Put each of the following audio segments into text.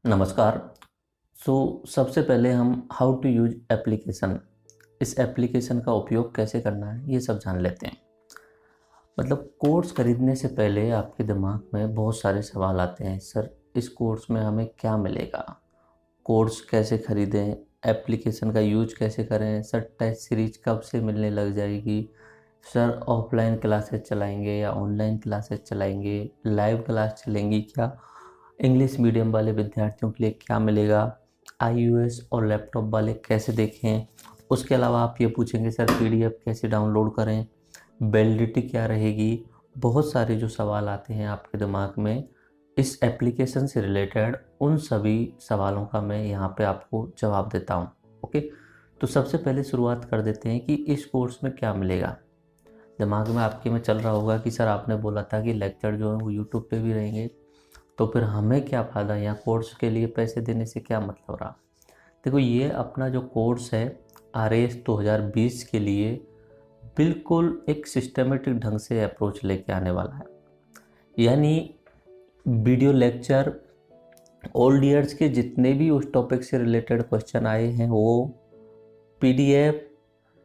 नमस्कार। सबसे पहले हम हाउ टू यूज एप्लीकेशन, इस एप्लीकेशन का उपयोग कैसे करना है ये सब जान लेते हैं। मतलब कोर्स खरीदने से पहले आपके दिमाग में बहुत सारे सवाल आते हैं। सर, इस कोर्स में हमें क्या मिलेगा? कोर्स कैसे खरीदें? एप्लीकेशन का यूज कैसे करें? सर, टेस्ट सीरीज कब से मिलने लग जाएगी? सर, ऑफलाइन क्लासेस चलाएंगे या ऑनलाइन क्लासेस चलाएंगे? लाइव क्लास चलेंगी क्या? इंग्लिश मीडियम वाले विद्यार्थियों के लिए क्या मिलेगा? आईओएस और लैपटॉप वाले कैसे देखें? उसके अलावा आप ये पूछेंगे, सर पीडीएफ कैसे डाउनलोड करें? वैलिडिटी क्या रहेगी? बहुत सारे जो सवाल आते हैं आपके दिमाग में इस एप्लीकेशन से रिलेटेड, उन सभी सवालों का मैं यहाँ पे आपको जवाब देता हूँ। ओके, तो सबसे पहले शुरुआत कर देते हैं कि इस कोर्स में क्या मिलेगा। दिमाग में आपके में चल रहा होगा कि सर आपने बोला था कि लेक्चर जो है वो यूट्यूब पे भी रहेंगे, तो फिर हमें क्या फ़ायदा, यहाँ कोर्स के लिए पैसे देने से क्या मतलब रहा? देखो, ये अपना जो कोर्स है RAS 2020 के लिए बिल्कुल एक सिस्टमेटिक ढंग से अप्रोच लेके आने वाला है। यानी वीडियो लेक्चर, ओल्ड ईयर्स के जितने भी उस टॉपिक से रिलेटेड क्वेश्चन आए हैं वो पीडीएफ,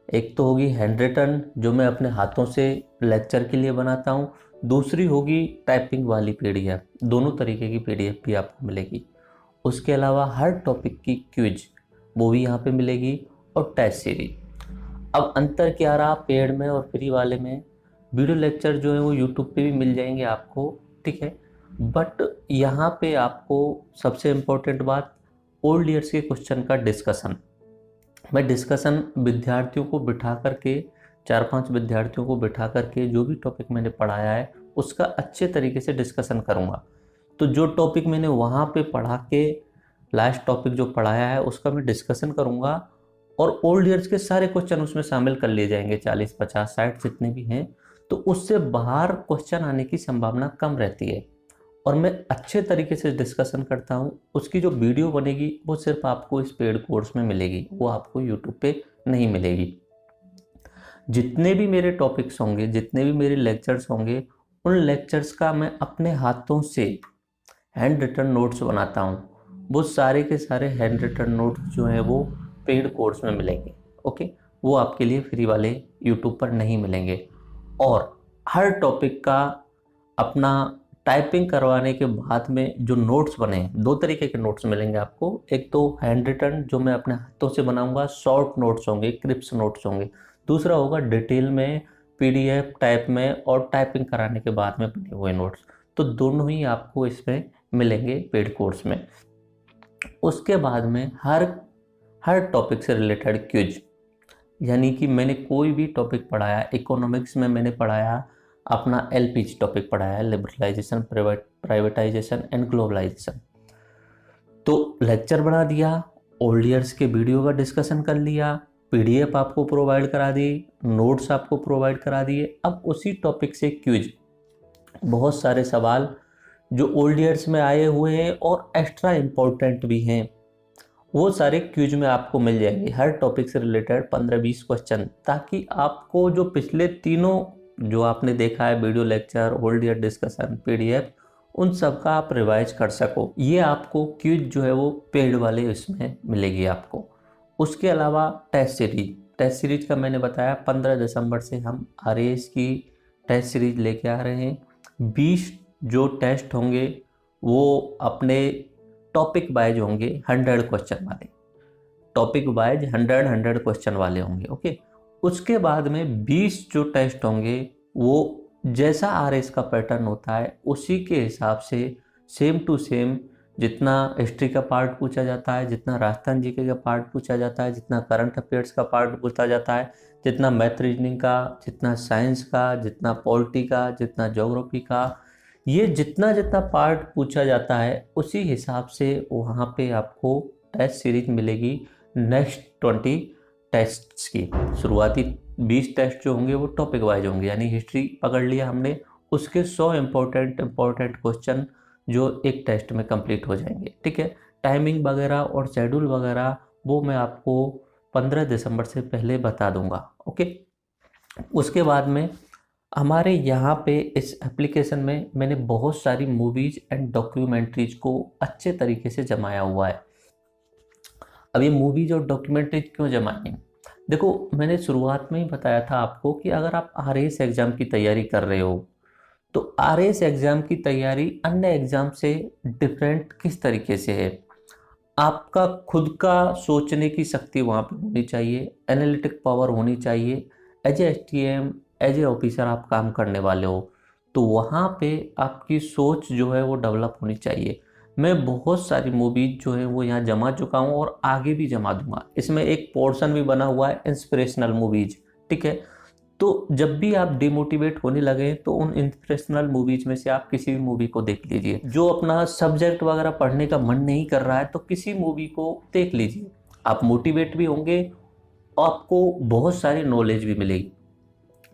एक तो होगी हैंड रिटन जो मैं अपने हाथों से लेक्चर के लिए बनाता हूँ, दूसरी होगी टाइपिंग वाली पीडीएफ। दोनों तरीके की पीडीएफ भी आपको मिलेगी। उसके अलावा हर टॉपिक की क्विज वो भी यहाँ पे मिलेगी, और टेस्ट सीरीज। अब अंतर क्या रहा पेड में और फ्री वाले में? वीडियो लेक्चर जो है वो यूट्यूब पे भी मिल जाएंगे आपको, ठीक है। बट यहाँ पे आपको सबसे इम्पोर्टेंट बात, ओल्ड ईयर्स के क्वेश्चन का डिस्कशन। मैं डिस्कशन विद्यार्थियों को बिठा करके, 4-5 विद्यार्थियों को बिठा करके जो भी टॉपिक मैंने पढ़ाया है उसका अच्छे तरीके से डिस्कशन करूँगा। तो जो टॉपिक मैंने वहाँ पे पढ़ा के, लास्ट टॉपिक जो पढ़ाया है उसका मैं डिस्कशन करूँगा, और ओल्ड ईयर्स के सारे क्वेश्चन उसमें शामिल कर लिए जाएंगे, 40, 50, 60 जितने भी हैं। तो उससे बाहर क्वेश्चन आने की संभावना कम रहती है, और मैं अच्छे तरीके से डिस्कशन करता हूँ। उसकी जो वीडियो बनेगी वो सिर्फ आपको इस पेड कोर्स में मिलेगी, वो आपको यूट्यूब पे नहीं मिलेगी। जितने भी मेरे टॉपिक्स होंगे, जितने भी मेरे लेक्चर्स होंगे, उन लेक्चर्स का मैं अपने हाथों से हैंड रिटन नोट्स बनाता हूँ। वो सारे के सारे हैंड रिटन नोट्स जो हैं वो पेड कोर्स में मिलेंगे। ओके, वो आपके लिए फ्री वाले यूट्यूब पर नहीं मिलेंगे। और हर टॉपिक का अपना टाइपिंग करवाने के बाद में जो नोट्स बने हैं, दो तरीके के नोट्स मिलेंगे आपको। एक तो हैंड रिटन जो मैं अपने हाथों से बनाऊंगा, शॉर्ट नोट्स होंगे, क्रिप्स नोट्स होंगे। दूसरा होगा डिटेल में, पीडीएफ टाइप में और टाइपिंग कराने के बाद में बने हुए नोट्स। तो दोनों ही आपको इसमें मिलेंगे पेड कोर्स में। उसके बाद में हर हर टॉपिक से रिलेटेड क्विज, यानी कि मैंने कोई भी टॉपिक पढ़ाया, इकोनॉमिक्स में मैंने पढ़ाया अपना LPG टॉपिक पढ़ाया, लिबरलाइजेशन, प्राइवेटाइजेशन एंड ग्लोबलाइजेशन। तो लेक्चर बना दिया, ओल्ड ईयर्स के वीडियो का डिस्कशन कर लिया, पीडीएफ आपको प्रोवाइड करा दी, नोट्स आपको प्रोवाइड करा दिए। अब उसी टॉपिक से क्विज, बहुत सारे सवाल जो ओल्ड ईयर्स में आए हुए हैं और एक्स्ट्रा इम्पोर्टेंट भी हैं, वो सारे क्विज में आपको मिल जाएंगे। हर टॉपिक से रिलेटेड 15-20 क्वेश्चन, ताकि आपको जो पिछले तीनों जो आपने देखा है, video lecture, old year discussion, PDF, उन सब का आप रिवाइज कर सको। ये आपको क्विज जो है वो पेड वाले इसमें मिलेगी आपको। उसके अलावा टेस्ट सीरीज का मैंने बताया 15 दिसंबर से हम RAS की टेस्ट सीरीज लेके आ रहे हैं। 20 जो टेस्ट होंगे वो अपने टॉपिक वाइज होंगे, 100 क्वेश्चन वाले, टॉपिक वाइज 100 क्वेश्चन वाले होंगे। ओके, उसके बाद में 20 जो टेस्ट होंगे वो जैसा RAS का पैटर्न होता है उसी के हिसाब से सेम टू सेम, जितना हिस्ट्री का पार्ट पूछा जाता है, जितना राजस्थान जीके का पार्ट पूछा जाता है, जितना करंट अफेयर्स का पार्ट पूछा जाता है, जितना मैथ रीजनिंग का, जितना साइंस का, जितना पॉलिटी का, जितना ज्योग्राफी का, ये जितना जितना पार्ट पूछा जाता है उसी हिसाब से वहाँ पे आपको टेस्ट सीरीज मिलेगी। नेक्स्ट 20 टेस्ट्स की शुरुआती 20 टेस्ट जो होंगे वो टॉपिक वाइज होंगे, यानी हिस्ट्री पकड़ लिया हमने, उसके 100 इम्पोर्टेंट क्वेश्चन जो एक टेस्ट में कंप्लीट हो जाएंगे। ठीक है, टाइमिंग वगैरह और शेड्यूल वगैरह वो मैं आपको 15 दिसंबर से पहले बता दूंगा। ओके, उसके बाद में हमारे यहाँ पे इस एप्लीकेशन में मैंने बहुत सारी मूवीज एंड डॉक्यूमेंट्रीज को अच्छे तरीके से जमाया हुआ है। अब ये मूवीज और डॉक्यूमेंट्रीज क्यों जमाई हैं? देखो, मैंने शुरुआत में ही बताया था आपको कि अगर आप आरएएस एग्जाम की तैयारी कर रहे हो तो आरएएस एग्जाम की तैयारी अन्य एग्जाम से डिफरेंट किस तरीके से है। आपका खुद का सोचने की शक्ति वहाँ पे होनी चाहिए, एनालिटिक पावर होनी चाहिए। As a STM, as a officer आप काम करने वाले हो तो वहाँ पे आपकी सोच जो है वो डेवलप होनी चाहिए। मैं बहुत सारी मूवीज जो है वो यहाँ जमा चुका हूँ और आगे भी जमा दूंगा। इसमें एक पोर्शन भी बना हुआ है इंस्पिरेशनल मूवीज, ठीक है। तो जब भी आप डिमोटिवेट होने लगे तो उन इंस्पिरेशनल मूवीज में से आप किसी भी मूवी को देख लीजिए। जो अपना सब्जेक्ट वगैरह पढ़ने का मन नहीं कर रहा है तो किसी मूवी को देख लीजिए, आप मोटिवेट भी होंगे, आपको बहुत सारी नॉलेज भी मिलेगी।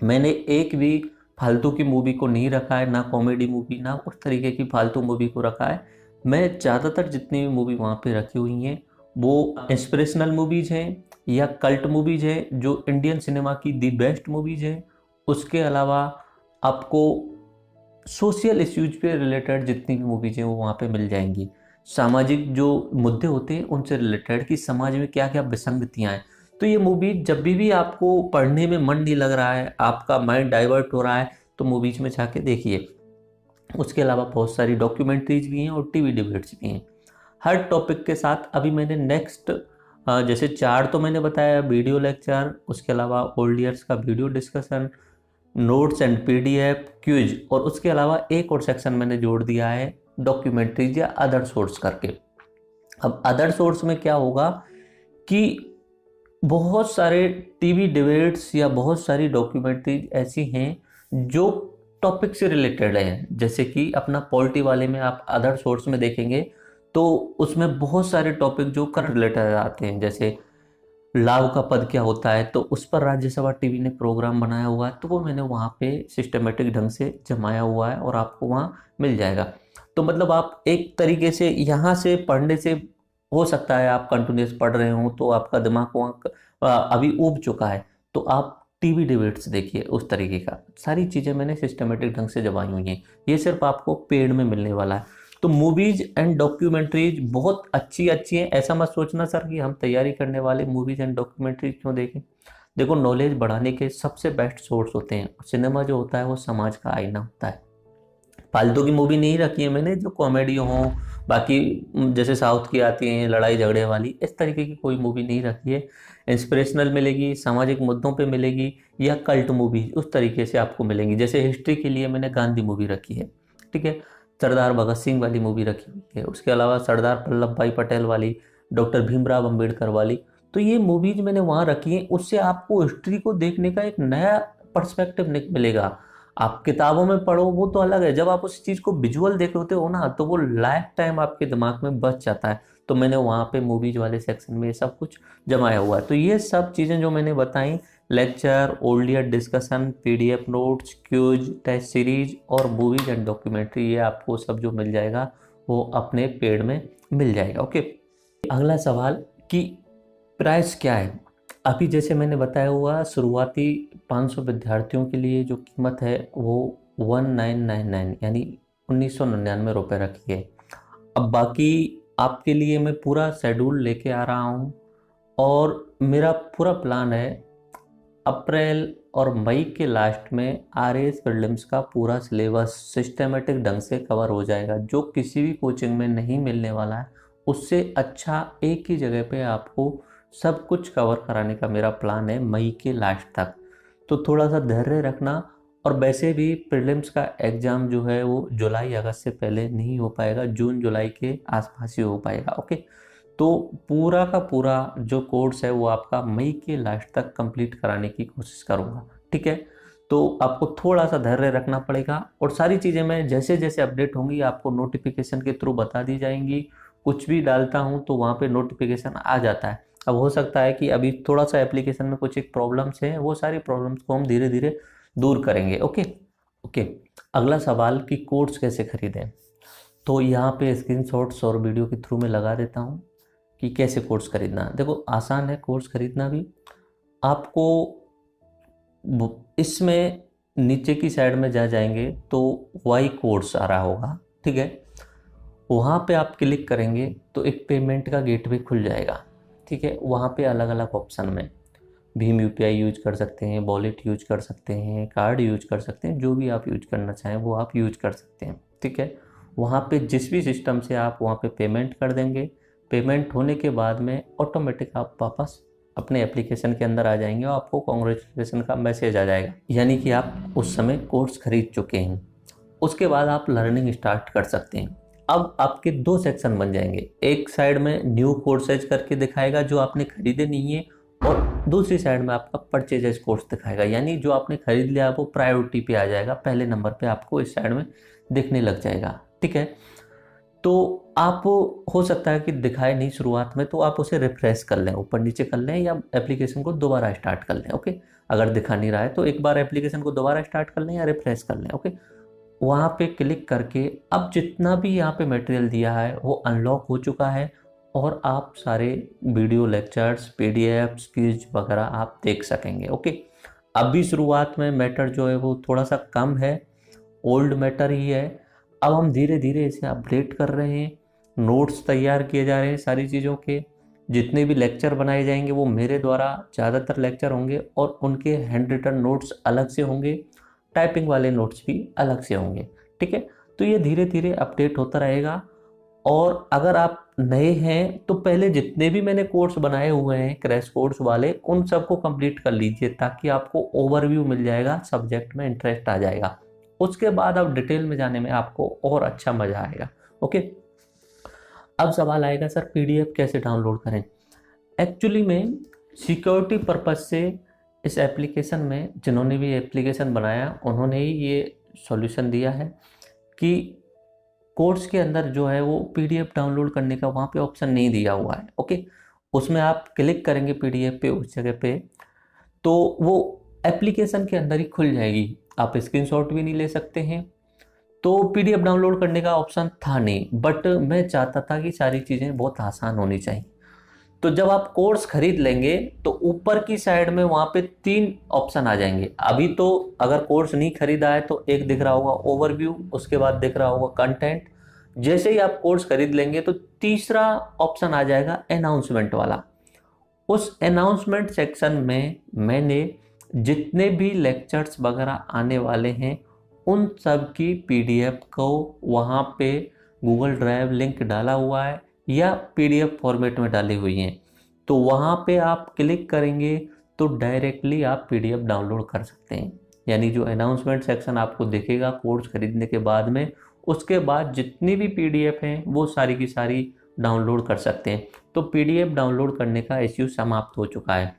मैंने एक भी फालतू की मूवी को नहीं रखा है, ना कॉमेडी मूवी ना उस तरीके की फालतू मूवी को रखा है। मैं ज़्यादातर जितनी भी मूवी वहाँ पे रखी हुई हैं वो इंस्पिरेशनल मूवीज हैं या कल्ट मूवीज है, जो इंडियन सिनेमा की दी बेस्ट मूवीज है। उसके अलावा आपको सोशल इश्यूज पे रिलेटेड जितनी भी मूवीज हैं वो वहाँ पे मिल जाएंगी। सामाजिक जो मुद्दे होते हैं उनसे रिलेटेड कि समाज में क्या क्या विसंगतियाँ हैं। तो ये मूवी जब भी आपको पढ़ने में मन नहीं लग रहा है, आपका माइंड डाइवर्ट हो रहा है, तो मूवीज में जाके देखिए। उसके अलावा बहुत सारी डॉक्यूमेंट्रीज भी हैं और टीवी डिबेट्स भी हैं हर टॉपिक के साथ। अभी मैंने नेक्स्ट जैसे 4 तो मैंने बताया, वीडियो लेक्चर, उसके अलावा ओल्ड ईयर्स का video discussion, notes and PDF, quiz, और उसके अलावा एक और सेक्शन मैंने जोड़ दिया है डॉक्यूमेंट्रीज या अदर सोर्स करके। अब अदर सोर्स में क्या होगा कि बहुत सारे टीवी डिबेट्स या बहुत सारी डॉक्यूमेंट्रीज ऐसी हैं जो टॉपिक से रिलेटेड हैं। जैसे कि अपना पॉलिटी वाले में आप अदर सोर्स में देखेंगे तो उसमें बहुत सारे टॉपिक जो कर रिलेटेड आते हैं। जैसे लाभ का पद क्या होता है, तो उस पर राज्यसभा टीवी ने प्रोग्राम बनाया हुआ है, तो वो मैंने वहाँ पे सिस्टमेटिक ढंग से जमाया हुआ है और आपको वहाँ मिल जाएगा। तो मतलब आप एक तरीके से यहाँ से पढ़ने से हो सकता है आप कंटिन्यूस पढ़ रहे हो तो आपका दिमाग वहाँ अभी ऊब चुका है, तो आप टीवी डिबेट्स देखिए। उस तरीके का सारी चीज़ें मैंने सिस्टमेटिक ढंग से जमाई हुई हैं। ये सिर्फ आपको पेड में मिलने वाला है। तो मूवीज एंड डॉक्यूमेंट्रीज बहुत अच्छी अच्छी हैं। ऐसा मत सोचना सर कि हम तैयारी करने वाले मूवीज एंड डॉक्यूमेंट्रीज क्यों देखें। देखो, नॉलेज बढ़ाने के सबसे बेस्ट सोर्स होते हैं। सिनेमा जो होता है वो समाज का आईना होता है। फालतू की मूवी नहीं रखी है मैंने जो कॉमेडी हो, बाकी जैसे साउथ की आती हैं लड़ाई झगड़े वाली, इस तरीके की कोई मूवी नहीं रखी है। इंस्पिरेशनल मिलेगी, सामाजिक मुद्दों पे मिलेगी, या कल्ट मूवी उस तरीके से आपको मिलेंगी। जैसे हिस्ट्री के लिए मैंने गांधी मूवी रखी है, ठीक है, सरदार भगत सिंह वाली मूवी रखी हुई है, उसके अलावा सरदार वल्लभ भाई पटेल वाली, डॉक्टर भीमराव अंबेडकर वाली। तो ये मूवीज मैंने वहाँ रखी हैं, उससे आपको हिस्ट्री को देखने का एक नया पर्सपेक्टिव मिलेगा। आप किताबों में पढ़ो वो तो अलग है, जब आप उस चीज़ को विजुअल देख होते हो ना तो वो लाइफ टाइम आपके दिमाग में बच जाता है। तो मैंने वहाँ पे मूवीज वाले सेक्शन में ये सब कुछ जमाया हुआ है। तो ये सब चीज़ें जो मैंने बताई, lecture, old year discussion, PDF notes, quiz, test series और मूवीज एंड डॉक्यूमेंट्री, ये आपको सब जो मिल जाएगा वो अपने पेड में मिल जाएगा। ओके, अगला सवाल कि प्राइस क्या है। अभी जैसे मैंने बताया हुआ, शुरुआती 500 विद्यार्थियों के लिए जो कीमत है वो 1999 यानी 1999 रुपये रखी है। अब बाकी आपके लिए मैं पूरा शेड्यूल लेके आ रहा हूँ और मेरा पूरा प्लान है अप्रैल और मई के लास्ट में आरएएस प्रीलिम्स का पूरा सिलेबस सिस्टमेटिक ढंग से कवर हो जाएगा, जो किसी भी कोचिंग में नहीं मिलने वाला है। उससे अच्छा एक ही जगह पे आपको सब कुछ कवर कराने का मेरा प्लान है मई के लास्ट तक। तो थोड़ा सा धैर्य रखना। और वैसे भी प्रीलिम्स का एग्ज़ाम जो है वो जुलाई अगस्त से पहले नहीं हो पाएगा, जून जुलाई के आसपास ही हो पाएगा। ओके, तो पूरा का पूरा जो कोर्स है वो आपका मई के लास्ट तक कंप्लीट कराने की कोशिश करूँगा, ठीक है। तो आपको थोड़ा सा धैर्य रखना पड़ेगा और सारी चीज़ें मैं जैसे जैसे अपडेट होंगी आपको नोटिफिकेशन के थ्रू बता दी जाएंगी। कुछ भी डालता हूँ तो वहाँ पे नोटिफिकेशन आ जाता है। अब हो सकता है कि अभी थोड़ा सा एप्लीकेशन में कुछ एक प्रॉब्लम्स है, वो सारी प्रॉब्लम्स को हम धीरे धीरे दूर करेंगे। ओके ओके, अगला सवाल कि कोर्स कैसे खरीदें। तो यहाँ पे स्क्रीनशॉट्स और वीडियो के थ्रू मैं लगा देता हूँ कि कैसे कोर्स खरीदना। देखो, आसान है कोर्स खरीदना भी। आपको इसमें नीचे की साइड में जा जाएंगे तो वाई कोर्स आ रहा होगा, ठीक है। वहाँ पे आप क्लिक करेंगे तो एक पेमेंट का गेटवे खुल जाएगा, ठीक है। वहाँ पे अलग अलग ऑप्शन में भीम यूपीआई यूज कर सकते हैं, वॉलेट यूज कर सकते हैं, कार्ड यूज कर सकते हैं, जो भी आप यूज करना चाहें वो आप यूज कर सकते हैं, ठीक है। वहाँ पे जिस भी सिस्टम से आप वहाँ पे पेमेंट कर देंगे, पेमेंट होने के बाद में ऑटोमेटिक आप वापस अपने एप्लीकेशन के अंदर आ जाएंगे और आपको कॉन्ग्रेचुलेसन का मैसेज आ जाएगा, यानी कि आप उस समय कोर्स खरीद चुके हैं। उसके बाद आप लर्निंग स्टार्ट कर सकते हैं। अब आपके दो सेक्शन बन जाएंगे, एक साइड में न्यू कोर्सेज करके दिखाएगा जो आपने खरीदे नहीं है, और दूसरी साइड में आपका परचेजेस कोर्स दिखाएगा, यानी जो आपने खरीद लिया वो प्रायोरिटी पे आ जाएगा, पहले नंबर पे आपको इस साइड में दिखने लग जाएगा, ठीक है। तो आप हो सकता है कि दिखाए नहीं शुरुआत में, तो आप उसे रिफ्रेश कर लें, ऊपर नीचे कर लें, या एप्लीकेशन को दोबारा स्टार्ट कर लें, ओके। अगर दिखा नहीं रहा है तो एक बार एप्लीकेशन को दोबारा स्टार्ट कर लें या रिफ्रेश कर लें, ओके। वहाँ पे क्लिक करके अब जितना भी यहाँ पे मटेरियल दिया है वो अनलॉक हो चुका है, और आप सारे वीडियो लेक्चर्स, पीडीएफ्स, क्विज वगैरह आप देख सकेंगे, ओके। अभी शुरुआत में मैटर जो है वो थोड़ा सा कम है, ओल्ड मैटर ही है। अब हम धीरे धीरे इसे अपडेट कर रहे हैं, नोट्स तैयार किए जा रहे हैं सारी चीज़ों के, जितने भी लेक्चर बनाए जाएंगे वो मेरे द्वारा ज़्यादातर लेक्चर होंगे, और उनके हैंड रिटन नोट्स अलग से होंगे, टाइपिंग वाले नोट्स भी अलग से होंगे, ठीक है। तो ये धीरे धीरे अपडेट होता रहेगा। और अगर आप नए हैं तो पहले जितने भी मैंने कोर्स बनाए हुए हैं क्रैश कोर्स वाले, उन सबको कंप्लीट कर लीजिए, ताकि आपको ओवरव्यू मिल जाएगा, सब्जेक्ट में इंटरेस्ट आ जाएगा। उसके बाद अब डिटेल में जाने में आपको और अच्छा मज़ा आएगा, ओके। अब सवाल आएगा सर पीडीएफ कैसे डाउनलोड करें। एक्चुअली में सिक्योरिटी पर्पज से इस एप्लीकेशन में, जिन्होंने भी एप्लीकेशन बनाया उन्होंने ही ये सॉल्यूशन दिया है कि कोर्स के अंदर जो है वो पीडीएफ डाउनलोड करने का वहाँ पे ऑप्शन नहीं दिया हुआ है, ओके। उसमें आप क्लिक करेंगे पीडीएफ पे, उस जगह पे, तो वो एप्लीकेशन के अंदर ही खुल जाएगी, आप स्क्रीनशॉट भी नहीं ले सकते हैं। तो पीडीएफ डाउनलोड करने का ऑप्शन था नहीं, बट मैं चाहता था कि सारी चीज़ें बहुत आसान होनी चाहिए। तो जब आप कोर्स खरीद लेंगे तो ऊपर की साइड में वहाँ पे 3 ऑप्शन आ जाएंगे। अभी तो अगर कोर्स नहीं खरीदा है तो एक दिख रहा होगा ओवरव्यू, उसके बाद दिख रहा होगा कंटेंट। जैसे ही आप कोर्स खरीद लेंगे तो तीसरा ऑप्शन आ जाएगा अनाउंसमेंट वाला। उस अनाउंसमेंट सेक्शन में मैंने जितने भी लेक्चर्स वगैरह आने वाले हैं उन सब की पीडीएफ को वहाँ पे गूगल ड्राइव लिंक डाला हुआ है, या पीडीएफ फॉर्मेट में डाली हुई हैं। तो वहाँ पे आप क्लिक करेंगे तो डायरेक्टली आप पीडीएफ डाउनलोड कर सकते हैं, यानी जो अनाउंसमेंट सेक्शन आपको दिखेगा कोर्स खरीदने के बाद में, उसके बाद जितनी भी पीडीएफ हैं वो सारी की सारी डाउनलोड कर सकते हैं। तो पीडीएफ डाउनलोड करने का इश्यू समाप्त हो चुका है।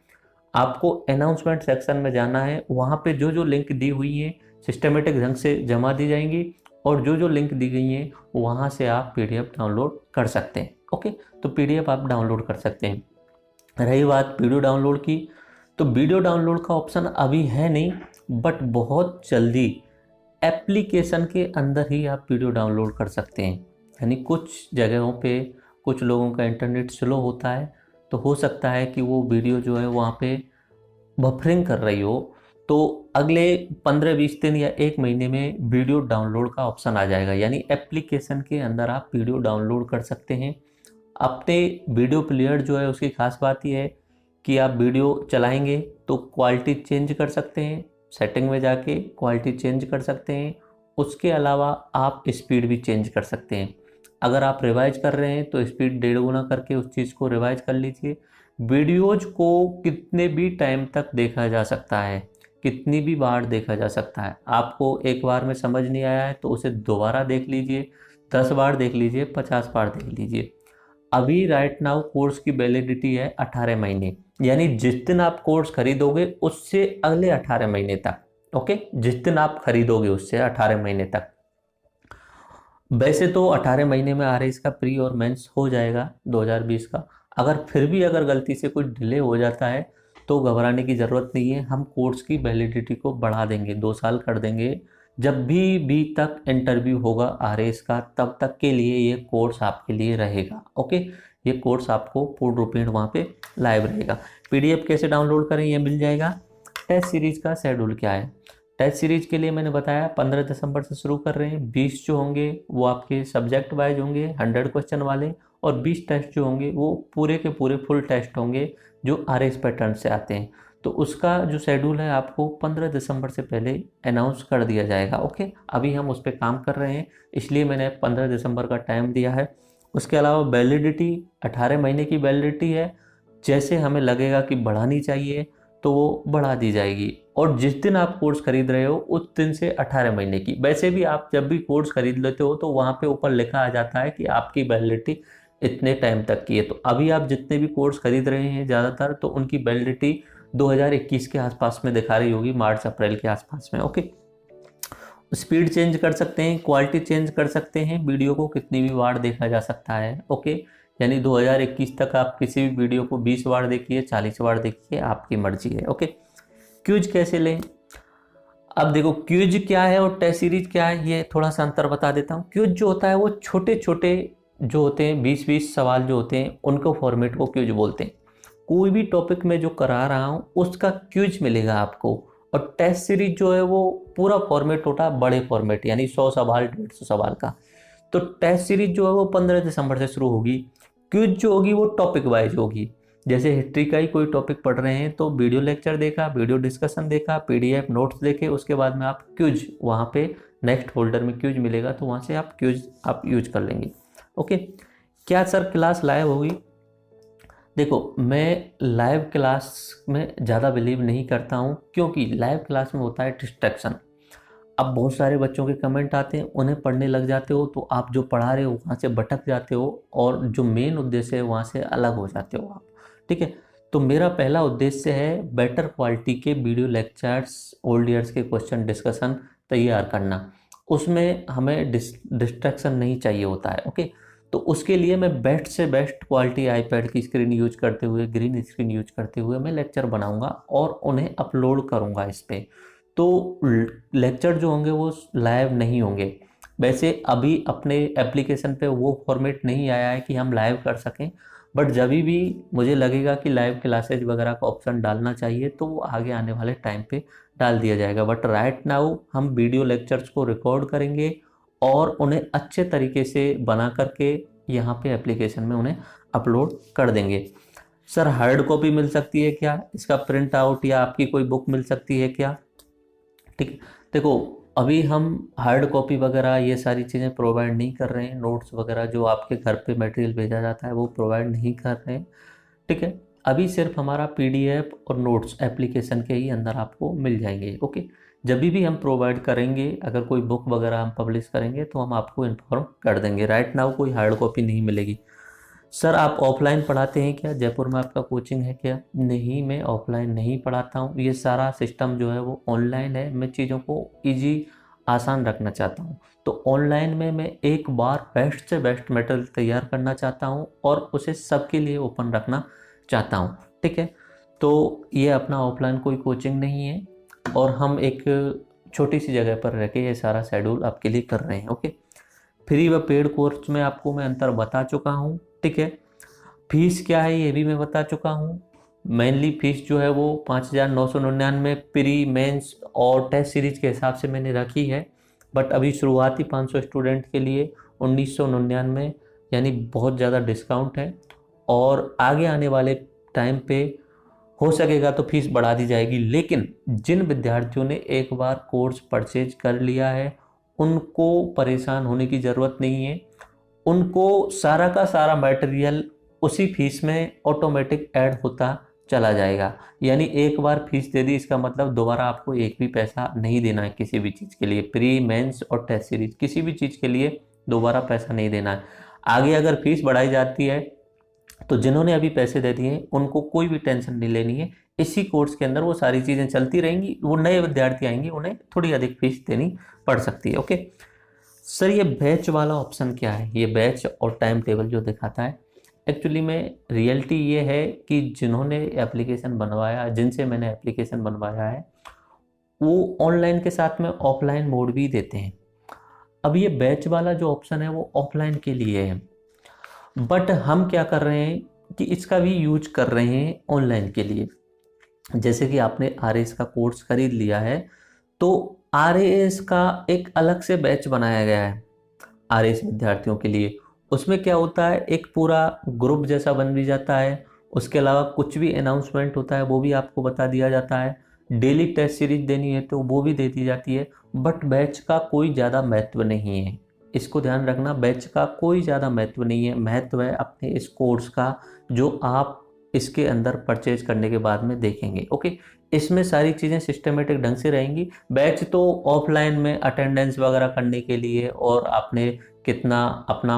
आपको अनाउंसमेंट सेक्शन में जाना है, वहाँ पे जो जो लिंक दी हुई है सिस्टमेटिक ढंग से जमा दी जाएंगी, और जो जो लिंक दी गई हैं वहाँ से आप पीडीएफ डाउनलोड कर सकते हैं, ओके। तो पीडीएफ आप डाउनलोड कर सकते हैं। रही बात वीडियो डाउनलोड की, तो वीडियो डाउनलोड का ऑप्शन अभी है नहीं, बट बहुत जल्दी एप्लीकेशन के अंदर ही आप वीडियो डाउनलोड कर सकते हैं। यानी कुछ जगहों पे कुछ लोगों का इंटरनेट स्लो होता है, तो हो सकता है कि वो वीडियो जो है वहाँ पे बफरिंग कर रही हो, तो अगले 15-20 दिन या 1 महीने में वीडियो डाउनलोड का ऑप्शन आ जाएगा, यानी एप्लीकेशन के अंदर आप वीडियो डाउनलोड कर सकते हैं। अपने वीडियो प्लेयर जो है उसकी खास बात यह है कि आप वीडियो चलाएंगे तो क्वालिटी चेंज कर सकते हैं, सेटिंग में जाके क्वालिटी चेंज कर सकते हैं। उसके अलावा आप स्पीड भी चेंज कर सकते हैं। अगर आप रिवाइज कर रहे हैं तो स्पीड 1.5 गुना करके उस चीज़ को रिवाइज कर लीजिए। वीडियोज को कितने भी टाइम तक देखा जा सकता है, कितनी भी बार देखा जा सकता है। आपको एक बार में समझ नहीं आया है तो उसे दोबारा देख लीजिए, 10 बार देख लीजिए, 50 बार देख लीजिए। अभी राइट नाउ कोर्स की वैलिडिटी है 18 महीने, यानी जिस दिन आप कोर्स खरीदोगे उससे अगले 18 महीने तक, ओके। जिस दिन आप खरीदोगे उससे 18 महीने तक। वैसे तो 18 महीने में आरएस का प्री और मेंस हो जाएगा 2020 का। अगर फिर भी अगर गलती से कुछ डिले हो जाता है तो घबराने की ज़रूरत नहीं है, हम कोर्स की वैलिडिटी को बढ़ा देंगे, 2 साल कर देंगे। जब भी तक इंटरव्यू होगा आरएस का, तब तक के लिए ये कोर्स आपके लिए रहेगा, ओके। ये कोर्स आपको पूर्ण रूपेण वहाँ पे लाइव रहेगा। पीडीएफ कैसे डाउनलोड करें ये मिल जाएगा। टेस्ट सीरीज़ का शेड्यूल क्या है, टेस्ट सीरीज के लिए मैंने बताया 15 दिसंबर से शुरू कर रहे हैं। 20 जो होंगे वो आपके सब्जेक्ट वाइज होंगे 100 क्वेश्चन वाले, और 20 टेस्ट जो होंगे वो पूरे के पूरे फुल टेस्ट होंगे जो RS पैटर्न से आते हैं। तो उसका जो शेड्यूल है आपको 15 दिसंबर से पहले अनाउंस कर दिया जाएगा। ओके, अभी हम उस पर काम कर रहे हैं, इसलिए मैंने 15 दिसंबर का टाइम दिया है। उसके अलावा वैलिडिटी 18 महीने की वैलिडिटी है। जैसे हमें लगेगा कि बढ़ानी चाहिए तो वो बढ़ा दी जाएगी, और जिस दिन आप कोर्स खरीद रहे हो उस दिन से 18 महीने की। वैसे भी आप जब भी कोर्स खरीद लेते हो तो वहाँ पे ऊपर लिखा आ जाता है कि आपकी वैलिडिटी इतने टाइम तक की है। तो अभी आप जितने भी कोर्स खरीद रहे हैं ज़्यादातर, तो उनकी वैलिडिटी 2021 के आसपास में दिखा रही होगी, मार्च अप्रैल के आसपास में। ओके, स्पीड चेंज कर सकते हैं, क्वालिटी चेंज कर सकते हैं, वीडियो को कितनी भी बार देखा जा सकता है। ओके, यानी 2021 तक आप किसी भी वीडियो को 20 बार देखिए, 40 बार देखिए, आपकी मर्जी है। ओके, क्यूज कैसे लें? अब देखो, क्यूज क्या है और टेस्ट सीरीज क्या है, ये थोड़ा सा अंतर बता देता हूँ। क्यूज जो होता है वो छोटे छोटे जो होते हैं, 20-20 सवाल जो होते हैं, उनको फॉर्मेट को क्यूज बोलते हैं। कोई भी टॉपिक में जो करा रहा हूँ उसका क्यूज मिलेगा आपको। और टेस्ट सीरीज जो है वो पूरा फॉर्मेट होता है बड़े फॉर्मेट, यानी 100 सवाल 150 सवाल का। तो टेस्ट सीरीज जो है वो 15 दिसंबर से शुरू होगी। क्विज जो होगी वो टॉपिक वाइज होगी। जैसे हिस्ट्री का ही कोई टॉपिक पढ़ रहे हैं तो वीडियो लेक्चर देखा, वीडियो डिस्कशन देखा, PDF नोट्स देखे, उसके बाद में आप क्विज वहाँ पे नेक्स्ट फोल्डर में क्विज मिलेगा, तो वहाँ से आप क्विज आप यूज कर लेंगे। ओके, क्या सर क्लास लाइव होगी? देखो, मैं लाइव क्लास में ज़्यादा बिलीव नहीं करता हूँ, क्योंकि लाइव क्लास में होता है डिस्ट्रैक्शन। अब बहुत सारे बच्चों के कमेंट आते हैं, उन्हें पढ़ने लग जाते हो, तो आप जो पढ़ा रहे हो वहाँ से भटक जाते हो, और जो मेन उद्देश्य है वहाँ से अलग हो जाते हो आप। ठीक है, तो मेरा पहला उद्देश्य है बेटर क्वालिटी के वीडियो लेक्चर्स, ओल्ड ईयर्स के क्वेश्चन डिस्कशन तैयार करना। उसमें हमें डिस्ट्रैक्शन नहीं चाहिए होता है। ओके, तो उसके लिए मैं बेस्ट से बेस्ट क्वालिटी आईपैड की स्क्रीन यूज करते हुए, ग्रीन स्क्रीन यूज करते हुए मैं लेक्चर बनाऊंगा और उन्हें अपलोड करूंगा इस पर। तो लेक्चर जो होंगे वो लाइव नहीं होंगे। वैसे अभी अपने एप्लीकेशन पे वो फॉर्मेट नहीं आया है कि हम लाइव कर सकें, बट जब भी मुझे लगेगा कि लाइव क्लासेज वगैरह का ऑप्शन डालना चाहिए तो वो आगे आने वाले टाइम पे डाल दिया जाएगा। बट राइट नाउ हम वीडियो लेक्चर्स को रिकॉर्ड करेंगे और उन्हें अच्छे तरीके से बना करके यहाँ पे एप्लीकेशन में उन्हें अपलोड कर देंगे। सर हार्ड कॉपी मिल सकती है क्या? इसका प्रिंट आउट या आपकी कोई बुक मिल सकती है क्या? ठीक है, देखो अभी हम हार्ड कॉपी वगैरह ये सारी चीज़ें प्रोवाइड नहीं कर रहे हैं। नोट्स वगैरह जो आपके घर पे मटेरियल भेजा जाता है वो प्रोवाइड नहीं कर रहे हैं। ठीक है, अभी सिर्फ हमारा PDF और नोट्स एप्लीकेशन के ही अंदर आपको मिल जाएंगे। ओके, जब भी हम प्रोवाइड करेंगे, अगर कोई बुक वगैरह हम पब्लिश करेंगे तो हम आपको इन्फॉर्म कर देंगे। राइट नाउ कोई हार्ड कॉपी नहीं मिलेगी। सर आप ऑफलाइन पढ़ाते हैं क्या? जयपुर में आपका कोचिंग है क्या? नहीं, मैं ऑफलाइन नहीं पढ़ाता हूँ। ये सारा सिस्टम जो है वो ऑनलाइन है। मैं चीज़ों को ईजी आसान रखना चाहता हूँ। तो ऑनलाइन में मैं एक बार बेस्ट से बेस्ट मटेरियल तैयार करना चाहता हूँ और उसे सबके लिए ओपन रखना चाहता हूँ। ठीक है, तो ये अपना ऑफलाइन कोई कोचिंग नहीं है, और हम एक छोटी सी जगह पर रह के ये सारा शेड्यूल आपके लिए कर रहे हैं। ओके, फ्री व पेड कोर्स में आपको मैं अंतर बता चुका हूँ। ठीक है, फीस क्या है ये भी मैं बता चुका हूँ। मेनली फीस जो है वो 5,999 प्री मेंस और टेस्ट सीरीज के हिसाब से मैंने रखी है। बट अभी शुरुआती 500 स्टूडेंट के लिए 1999, यानी बहुत ज़्यादा डिस्काउंट है। और आगे आने वाले टाइम पे हो सकेगा तो फीस बढ़ा दी जाएगी। लेकिन जिन विद्यार्थियों ने एक बार कोर्स परचेज कर लिया है उनको परेशान होने की ज़रूरत नहीं है। उनको सारा का सारा मटेरियल उसी फीस में ऑटोमेटिक ऐड होता चला जाएगा। यानी एक बार फीस दे दी इसका मतलब दोबारा आपको एक भी पैसा नहीं देना है किसी भी चीज़ के लिए। प्री मेंस और टेस्ट सीरीज किसी भी चीज़ के लिए दोबारा पैसा नहीं देना है। आगे अगर फीस बढ़ाई जाती है तो जिन्होंने अभी पैसे दे दिए हैं उनको कोई भी टेंशन नहीं लेनी है। इसी कोर्स के अंदर वो सारी चीज़ें चलती रहेंगी। वो नए विद्यार्थी आएंगे, उन्हें थोड़ी अधिक फीस देनी पड़ सकती है। ओके सर, ये बैच वाला ऑप्शन क्या है? ये बैच और टाइम टेबल जो दिखाता है, एक्चुअली में रियलिटी ये है कि जिन्होंने एप्लीकेशन बनवाया, जिनसे मैंने एप्लीकेशन बनवाया है, वो ऑनलाइन के साथ में ऑफलाइन मोड भी देते हैं। अब ये बैच वाला जो ऑप्शन है वो ऑफलाइन के लिए है, बट हम क्या कर रहे हैं कि इसका भी यूज कर रहे हैं ऑनलाइन के लिए। जैसे कि आपने RS का कोर्स खरीद लिया है तो RAS का एक अलग से बैच बनाया गया है RAS विद्यार्थियों के लिए। उसमें क्या होता है, एक पूरा ग्रुप जैसा बन भी जाता है। उसके अलावा कुछ भी अनाउंसमेंट होता है वो भी आपको बता दिया जाता है। डेली टेस्ट सीरीज देनी है तो वो भी दे दी जाती है। बट बैच का कोई ज़्यादा महत्व नहीं है, इसको ध्यान रखना। बैच का कोई ज़्यादा महत्व नहीं है, महत्व है अपने इस कोर्स का जो आप इसके अंदर परचेज करने के बाद में देखेंगे। ओके, इसमें सारी चीज़ें सिस्टमेटिक ढंग से रहेंगी। बैच तो ऑफलाइन में अटेंडेंस वगैरह करने के लिए और आपने कितना अपना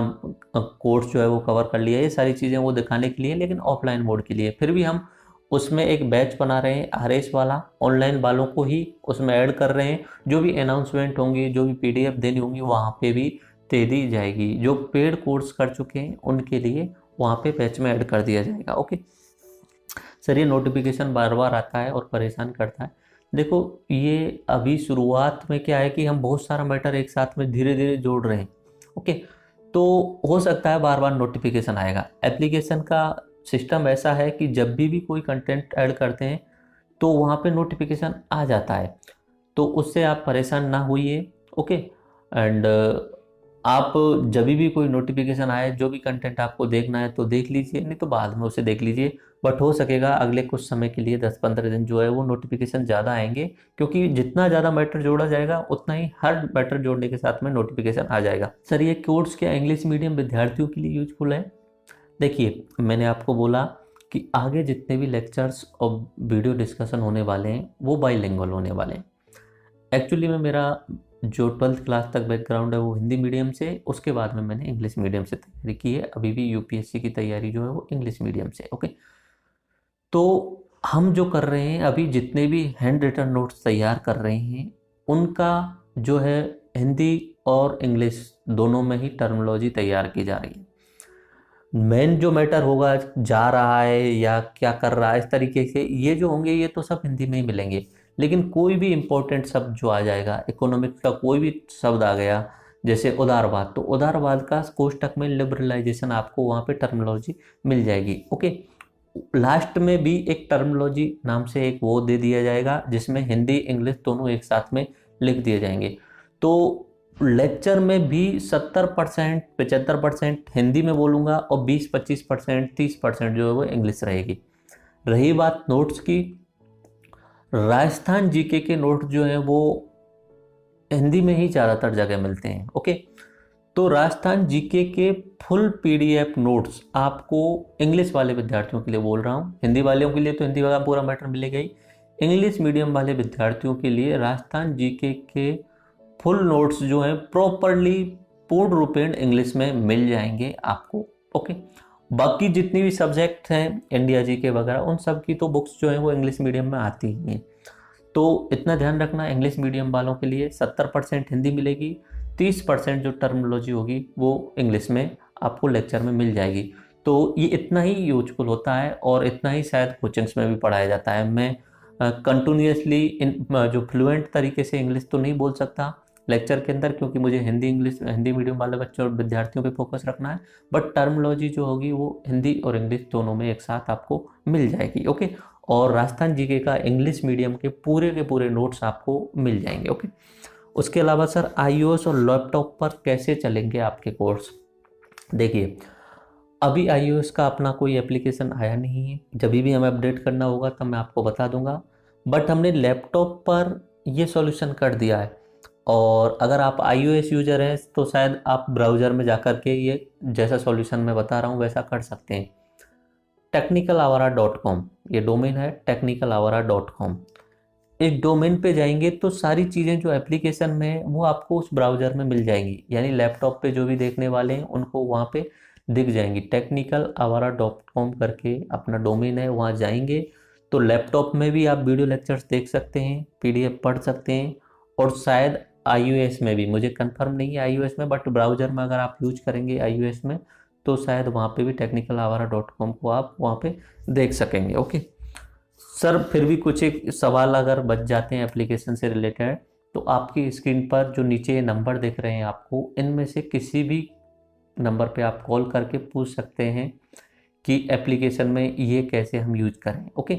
कोर्स जो है वो कवर कर लिया, ये सारी चीज़ें वो दिखाने के लिए, लेकिन ऑफलाइन मोड के लिए। फिर भी हम उसमें एक बैच बना रहे हैं RAS वाला, ऑनलाइन वालों को ही उसमें ऐड कर रहे हैं। जो भी अनाउंसमेंट होंगी, जो भी PDF देनी होंगी वहाँ पे भी दे दी जाएगी। जो पेड कोर्स कर चुके हैं उनके लिए वहाँ पे बैच में ऐड कर दिया जाएगा। ओके सर, ये नोटिफिकेशन बार बार आता है और परेशान करता है। देखो, ये अभी शुरुआत में क्या है कि हम बहुत सारा मैटर एक साथ में धीरे धीरे जोड़ रहे हैं। ओके, तो हो सकता है बार बार नोटिफिकेशन आएगा। एप्लीकेशन का सिस्टम ऐसा है कि जब भी कोई कंटेंट ऐड करते हैं तो वहाँ पे नोटिफिकेशन आ जाता है, तो उससे आप परेशान ना होइए। ओके, एंड आप जब भी कोई नोटिफिकेशन आए, जो भी कंटेंट आपको देखना है तो देख लीजिए, नहीं तो बाद में उसे देख लीजिए। बट हो सकेगा अगले कुछ समय के लिए 10-15 दिन जो है वो नोटिफिकेशन ज़्यादा आएंगे, क्योंकि जितना ज़्यादा मैटर जोड़ा जाएगा उतना ही हर मैटर जोड़ने के साथ में नोटिफिकेशन आ जाएगा। सर, ये कोर्स क्या इंग्लिश मीडियम विद्यार्थियों के लिए यूजफुल है? देखिए, मैंने आपको बोला कि आगे जितने भी लेक्चर्स और वीडियो डिस्कशन होने वाले हैं वो बाइलिंगुअल होने वाले हैं। एक्चुअली में मेरा जो 12th क्लास तक बैकग्राउंड है वो हिंदी मीडियम से, उसके बाद में मैंने इंग्लिश मीडियम से तैयारी की है। अभी भी UPSC की तैयारी जो है वो इंग्लिश मीडियम से। ओके, तो हम जो कर रहे हैं अभी, जितने भी हैंड रिटन नोट्स तैयार कर रहे हैं उनका जो है हिंदी और इंग्लिश दोनों में ही टर्मिनोलॉजी तैयार की जा रही है। मेन जो मैटर होगा, जा रहा है या क्या कर रहा है, इस तरीके से ये जो होंगे ये तो सब हिंदी में ही मिलेंगे। लेकिन कोई भी इंपॉर्टेंट शब्द जो आ जाएगा, इकोनॉमिक्स का कोई भी शब्द आ गया, जैसे उदारवाद, तो उदारवाद का कोष्टक में लिबरलाइजेशन आपको वहाँ पे टर्मिनोलॉजी मिल जाएगी। ओके, लास्ट में भी एक टर्मिनोलॉजी नाम से एक वो दे दिया जाएगा जिसमें हिंदी इंग्लिश दोनों एक साथ में लिख दिए जाएंगे। तो लेक्चर में भी 70% 75% हिंदी में बोलूँगा और 20-25% 30% जो है वो इंग्लिश रहेगी। रही बात नोट्स की, राजस्थान GK के नोट्स जो हैं वो हिंदी में ही ज़्यादातर जगह मिलते हैं। ओके, तो राजस्थान GK के फुल PDF नोट्स आपको, इंग्लिश वाले विद्यार्थियों के लिए बोल रहा हूँ, हिंदी वालों के लिए तो हिंदी वाला पूरा मैटर मिलेगा ही, इंग्लिश मीडियम वाले विद्यार्थियों के लिए राजस्थान GK के फुल नोट्स जो हैं प्रॉपरली पूर्ण रूपेण इंग्लिश में मिल जाएंगे आपको। ओके, बाकी जितनी भी सब्जेक्ट हैं इंडिया GK वगैरह, उन सब की तो बुक्स जो हैं वो इंग्लिश मीडियम में आती ही हैं। तो इतना ध्यान रखना, इंग्लिश मीडियम वालों के लिए 70% हिंदी मिलेगी, 30% जो टर्मिनोलॉजी होगी वो इंग्लिश में आपको लेक्चर में मिल जाएगी। तो ये इतना ही यूजफुल होता है और इतना ही शायद कोचिंग्स में भी पढ़ाया जाता है। मैं कंटिन्यूसली इन जो फ्लुएंट तरीके से इंग्लिश तो नहीं बोल सकता लेक्चर के अंदर, क्योंकि मुझे हिंदी मीडियम वाले बच्चों और विद्यार्थियों पे फोकस रखना है। बट टर्मिनोलॉजी जो होगी वो हिंदी और इंग्लिश दोनों में एक साथ आपको मिल जाएगी। ओके, और राजस्थान GK का इंग्लिश मीडियम के पूरे नोट्स आपको मिल जाएंगे। ओके, उसके अलावा सर iOS और लैपटॉप पर कैसे चलेंगे आपके कोर्स? देखिए, अभी iOS का अपना कोई एप्लीकेशन आया नहीं है, जब भी हमें अपडेट करना होगा तब मैं आपको बता दूंगा। बट हमने लैपटॉप पर ये सॉल्यूशन कर दिया है, और अगर आप iOS यूजर हैं तो शायद आप ब्राउज़र में जाकर के ये जैसा सॉल्यूशन मैं बता रहा हूँ वैसा कर सकते हैं। technicalawara.com ये डोमेन है, technicalawara.com। इस डोमेन पे जाएंगे तो सारी चीज़ें जो एप्लीकेशन में है वो आपको उस ब्राउज़र में मिल जाएंगी, यानी लैपटॉप पे जो भी देखने वाले हैं उनको वहाँ पे दिख जाएंगी। technicalawara.com करके अपना डोमेन है, वहाँ जाएंगे तो लैपटॉप में भी आप वीडियो लेक्चर्स देख सकते हैं, PDF पढ़ सकते हैं, और शायद iOS में भी, मुझे कंफर्म नहीं है iOS में, बट ब्राउज़र में अगर आप यूज करेंगे iOS में तो शायद वहाँ पे भी technicalawara.com को आप वहाँ पे देख सकेंगे। ओके सर, फिर भी कुछ एक सवाल अगर बच जाते हैं एप्लीकेशन से रिलेटेड, तो आपकी स्क्रीन पर जो नीचे नंबर दिख रहे हैं आपको, इनमें से किसी भी नंबर पे आप कॉल करके पूछ सकते हैं कि एप्लीकेशन में ये कैसे हम यूज करें। ओके,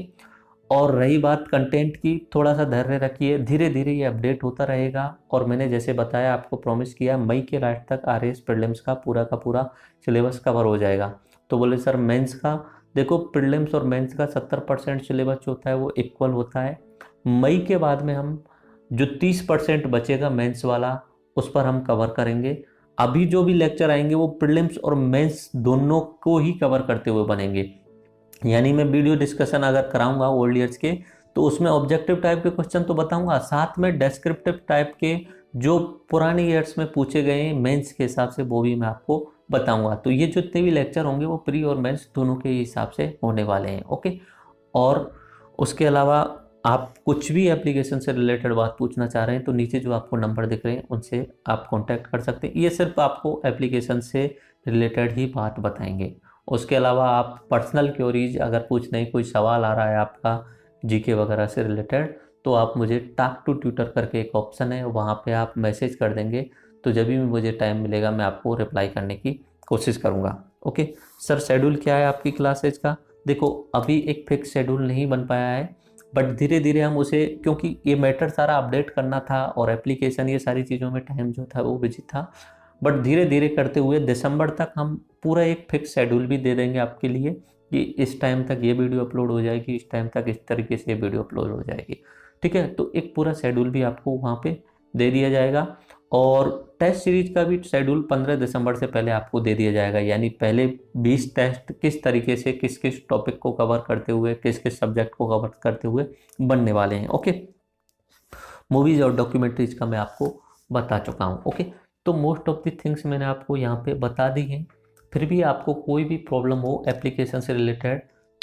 और रही बात कंटेंट की, थोड़ा सा धैर्य रखिए, धीरे धीरे ये अपडेट होता रहेगा। और मैंने जैसे बताया, आपको प्रॉमिस किया मई के लास्ट तक आरएएस प्रीलिम्स का पूरा सिलेबस कवर हो जाएगा। तो बोले सर मेंस का, देखो प्रीलिम्स और मेंस का 70% सिलेबस जो होता है वो इक्वल होता है। मई के बाद में हम जो 30% बचेगा मेंस वाला, उस पर हम कवर करेंगे। अभी जो भी लेक्चर आएंगे वो प्रीलिम्स और मेंस दोनों को ही कवर करते हुए बनेंगे। यानी मैं वीडियो डिस्कशन अगर कराऊंगा ओल्ड ईयर्स के, तो उसमें ऑब्जेक्टिव टाइप के क्वेश्चन तो बताऊंगा, साथ में डेस्क्रिप्टिव टाइप के जो पुराने ईयर्स में पूछे गए मेंस के हिसाब से वो भी मैं आपको बताऊंगा। तो ये जितने भी लेक्चर होंगे वो प्री और मेंस दोनों के हिसाब से होने वाले हैं। ओके। और उसके अलावा आप कुछ भी एप्लीकेशन से रिलेटेड बात पूछना चाह रहे हैं तो नीचे जो आपको नंबर दिख रहे हैं उनसे आप कांटेक्ट कर सकते हैं। ये सिर्फ आपको एप्लीकेशन से रिलेटेड ही बात बताएंगे। उसके अलावा आप पर्सनल क्वेरीज अगर पूछने कोई सवाल आ रहा है आपका जीके वगैरह से रिलेटेड, तो आप मुझे टॉक टू ट्यूटर करके एक ऑप्शन है, वहाँ पे आप मैसेज कर देंगे, तो जब भी मुझे टाइम मिलेगा मैं आपको रिप्लाई करने की कोशिश करूँगा। ओके सर, शेड्यूल क्या है आपकी क्लासेज का? देखो अभी एक फिक्स शेड्यूल नहीं बन पाया है, बट धीरे धीरे हम उसे, क्योंकि ये मैटर सारा अपडेट करना था और एप्लीकेशन ये सारी चीज़ों में टाइम जो था वो बिजी था, बट धीरे धीरे करते हुए दिसंबर तक हम पूरा एक फिक्स शेड्यूल भी दे देंगे आपके लिए कि इस टाइम तक ये वीडियो अपलोड हो जाएगी, इस टाइम तक इस तरीके से ये वीडियो अपलोड हो जाएगी। ठीक है, तो एक पूरा शेड्यूल भी आपको वहाँ पे दे दिया जाएगा। और टेस्ट सीरीज का भी शेड्यूल 15 दिसंबर से पहले आपको दे दिया जाएगा। यानी पहले 20 टेस्ट किस तरीके से किस किस टॉपिक को कवर करते हुए, किस किस सब्जेक्ट को कवर करते हुए बनने वाले हैं। ओके, मूवीज़ और डॉक्यूमेंट्रीज का मैं आपको बता चुका हूँ। ओके, तो मोस्ट ऑफ द थिंग्स मैंने आपको यहाँ पे बता दी हैं। फिर भी आपको कोई भी प्रॉब्लम हो एप्लीकेशन से रिलेटेड,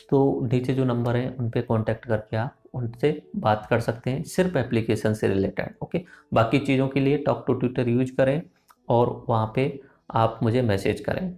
तो नीचे जो नंबर है उन पे कांटेक्ट करके आप उनसे बात कर सकते हैं, सिर्फ एप्लीकेशन से रिलेटेड। ओके, बाकी चीज़ों के लिए टॉक टू ट्यूटर यूज करें और वहाँ पे आप मुझे मैसेज करें।